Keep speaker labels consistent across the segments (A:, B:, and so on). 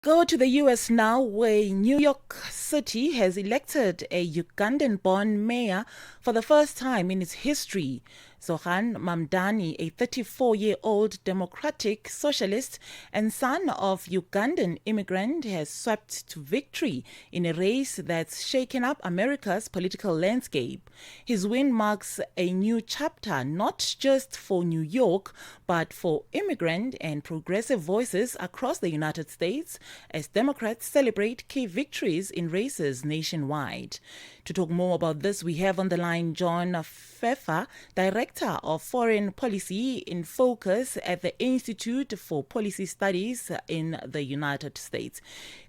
A: Go to the US now, where New York City has elected a Ugandan-born mayor for the first time in its history. Zohran Mamdani, a 34-year-old Democratic Socialist and son of Ugandan immigrant, has swept to victory in a race that's shaken up America's political landscape. His win marks a new chapter not just for New York, but for immigrant and progressive voices across the United States as Democrats celebrate key victories in races nationwide. To talk more about this, we have on the line John Feffer, Director of Foreign Policy in Focus at the Institute for Policy Studies in the United States.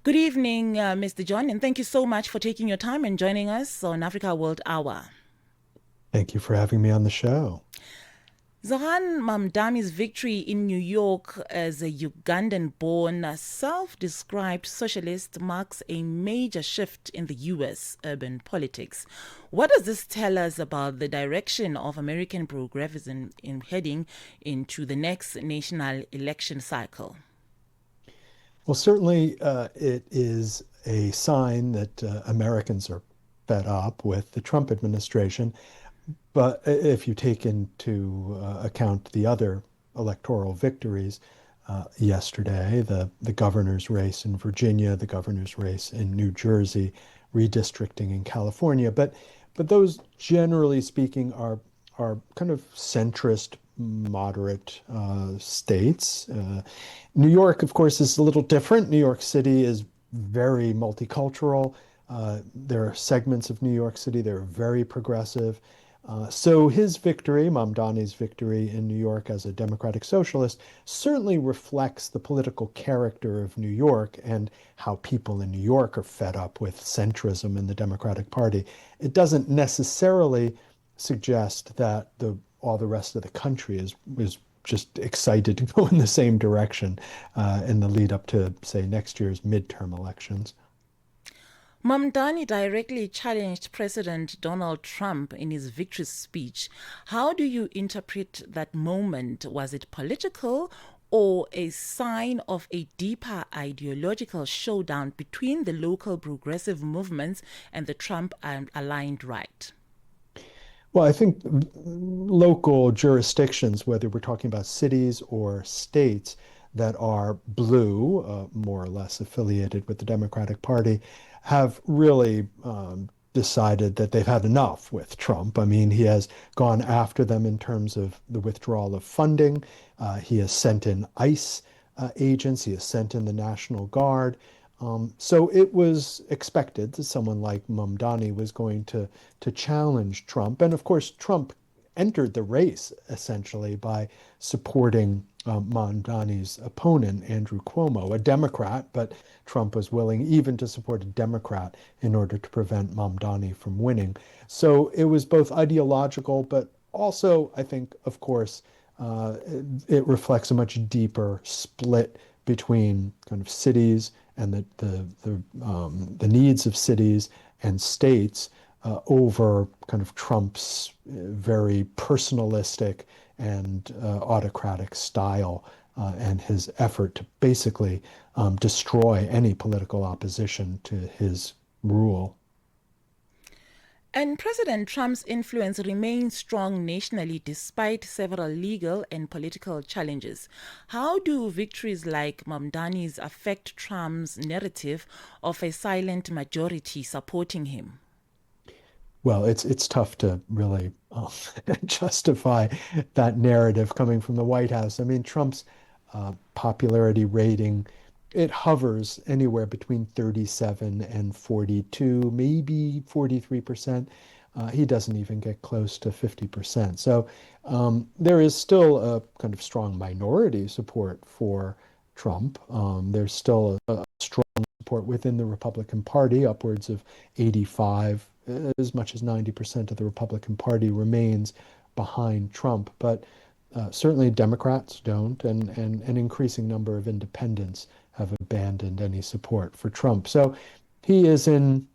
A: Good evening, Mr. John, and thank you so much for taking your time and joining us on Africa World Hour.
B: Thank you for having me on the show.
A: Zohran Mamdani's victory in New York as a Ugandan-born self-described socialist marks a major shift in the U.S. urban politics. What does this tell us about the direction of American progressivism in heading into the next national election cycle?
B: Well, certainly it is a sign that Americans are fed up with the Trump administration. But if you take into account the other electoral victories yesterday, the governor's race in Virginia, the governor's race in New Jersey, redistricting in California, but those generally speaking are kind of centrist, moderate states. New York, of course, is a little different. New York City is very multicultural. There are segments of New York City that are very progressive. So his victory, Mamdani's victory in New York as a Democratic Socialist, certainly reflects the political character of New York and how people in New York are fed up with centrism in the Democratic Party. It doesn't necessarily suggest that all the rest of the country is just excited to go in the same direction in the lead up to, say, next year's midterm elections.
A: Mamdani directly challenged President Donald Trump in his victory speech. How do you interpret that moment? Was it political or a sign of a deeper ideological showdown between the local progressive movements and the Trump aligned right?
B: Well, I think local jurisdictions, whether we're talking about cities or states that are blue, more or less affiliated with the Democratic Party, have really decided that they've had enough with Trump. I mean, he has gone after them in terms of the withdrawal of funding. He has sent in ICE agents. He has sent in the National Guard. So it was expected that someone like Mamdani was going to challenge Trump. And of course, Trump entered the race essentially by supporting Mamdani's opponent, Andrew Cuomo, a Democrat, but Trump was willing even to support a Democrat in order to prevent Mamdani from winning. So it was both ideological, but also, I think, of course, it reflects a much deeper split between kind of cities and the needs of cities and states over kind of Trump's very personalistic and autocratic style and his effort to basically destroy any political opposition to his rule.
A: And President Trump's influence remains strong nationally despite several legal and political challenges. How do victories like Mamdani's affect Trump's narrative of a silent majority supporting him?
B: Well, it's tough to really justify that narrative coming from the White House. I mean, Trump's popularity rating, it hovers anywhere between 37 and 42, maybe 43%. He doesn't even get close to 50%. So there is still a kind of strong minority support for Trump. There's still a strong support within the Republican Party, upwards of 85, as much as 90% of the Republican Party remains behind Trump. But certainly Democrats don't, and an increasing number of independents have abandoned any support for Trump. So he is in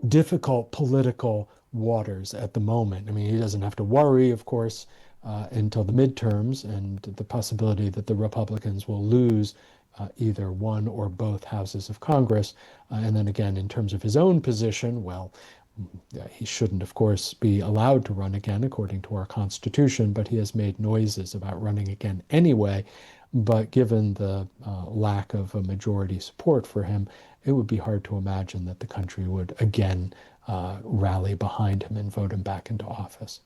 B: difficult political waters at the moment. I mean, he doesn't have to worry, of course, until the midterms and the possibility that the Republicans will lose either one or both houses of Congress. And then again, in terms of his own position, well, he shouldn't, of course, be allowed to run again according to our Constitution, but he has made noises about running again anyway. But given the lack of a majority support for him, it would be hard to imagine that the country would again rally behind him and vote him back into office.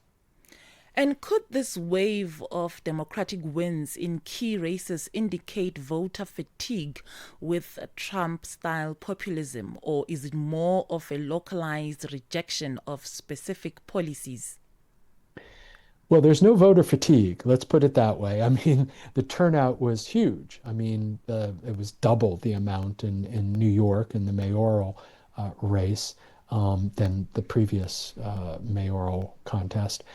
A: And could this wave of Democratic wins in key races indicate voter fatigue with Trump-style populism, or is it more of a localized rejection of specific policies?
B: Well, there's no voter fatigue, let's put it that way. I mean, the turnout was huge. I mean, it was double the amount in New York in the mayoral race than the previous mayoral contest.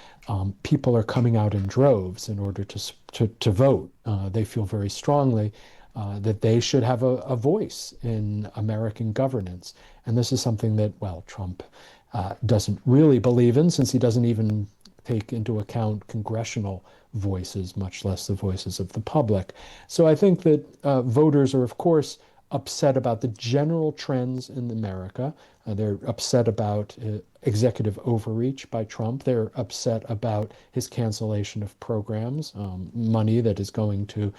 B: People are coming out in droves in order to vote. They feel very strongly that they should have a voice in American governance. And this is something that, well, Trump doesn't really believe in, since he doesn't even take into account congressional voices, much less the voices of the public. So I think that voters are, of course, upset about the general trends in America. They're upset about executive overreach by Trump. They're upset about his cancellation of programs, money that is going to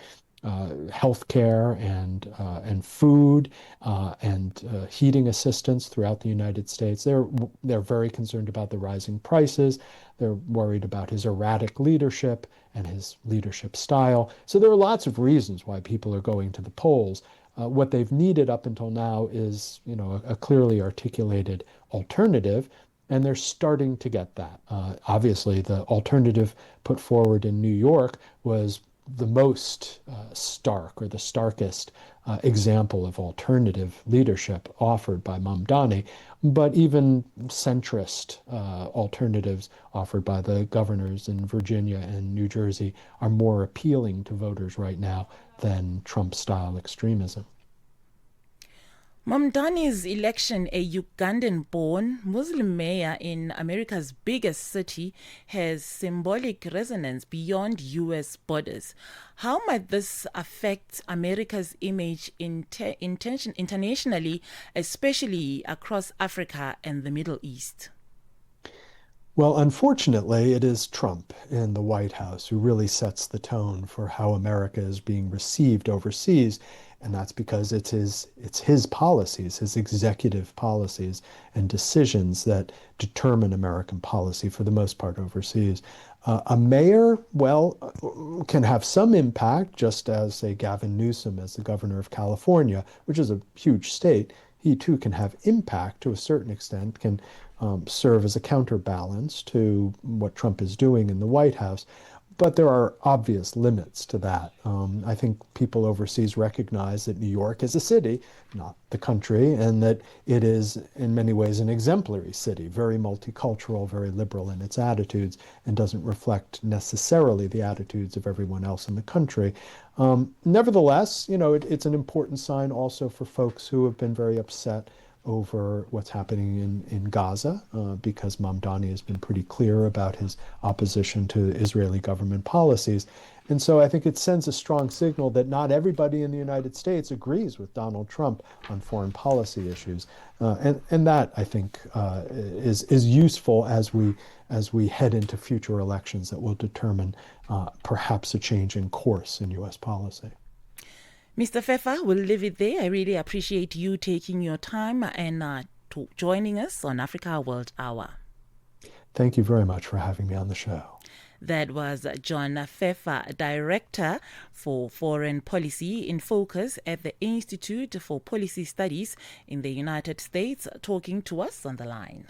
B: healthcare and food and heating assistance throughout the United States. They're very concerned about the rising prices. They're worried about his erratic leadership and his leadership style. So there are lots of reasons why people are going to the polls. What they've needed up until now is, a clearly articulated alternative, and they're starting to get that. Obviously, the alternative put forward in New York was the most stark, or the starkest example of alternative leadership offered by Mamdani, but even centrist alternatives offered by the governors in Virginia and New Jersey are more appealing to voters right now than Trump-style extremism.
A: Mamdani's election, a Ugandan-born Muslim mayor in America's biggest city, has symbolic resonance beyond U.S. borders. How might this affect America's image internationally, especially across Africa and the Middle East?
B: Well, unfortunately, it is Trump in the White House who really sets the tone for how America is being received overseas. And that's because it's his policies, his executive policies and decisions that determine American policy for the most part overseas. A mayor, well, can have some impact, just as, say, Gavin Newsom as the governor of California, which is a huge state. He too can have impact to a certain extent, can serve as a counterbalance to what Trump is doing in the White House. But there are obvious limits to that. I think people overseas recognize that New York is a city, not the country, and that it is in many ways an exemplary city, very multicultural, very liberal in its attitudes, and doesn't reflect necessarily the attitudes of everyone else in the country. Nevertheless, it's an important sign also for folks who have been very upset over what's happening in Gaza, because Mamdani has been pretty clear about his opposition to Israeli government policies. And so I think it sends a strong signal that not everybody in the United States agrees with Donald Trump on foreign policy issues. And that, I think, is useful as we head into future elections that will determine perhaps a change in course in U.S. policy.
A: Mr. Feffer, we'll leave it there. I really appreciate you taking your time and joining us on Africa World Hour.
B: Thank you very much for having me on the show.
A: That was John Feffer, Director for Foreign Policy in Focus at the Institute for Policy Studies in the United States, talking to us on the line.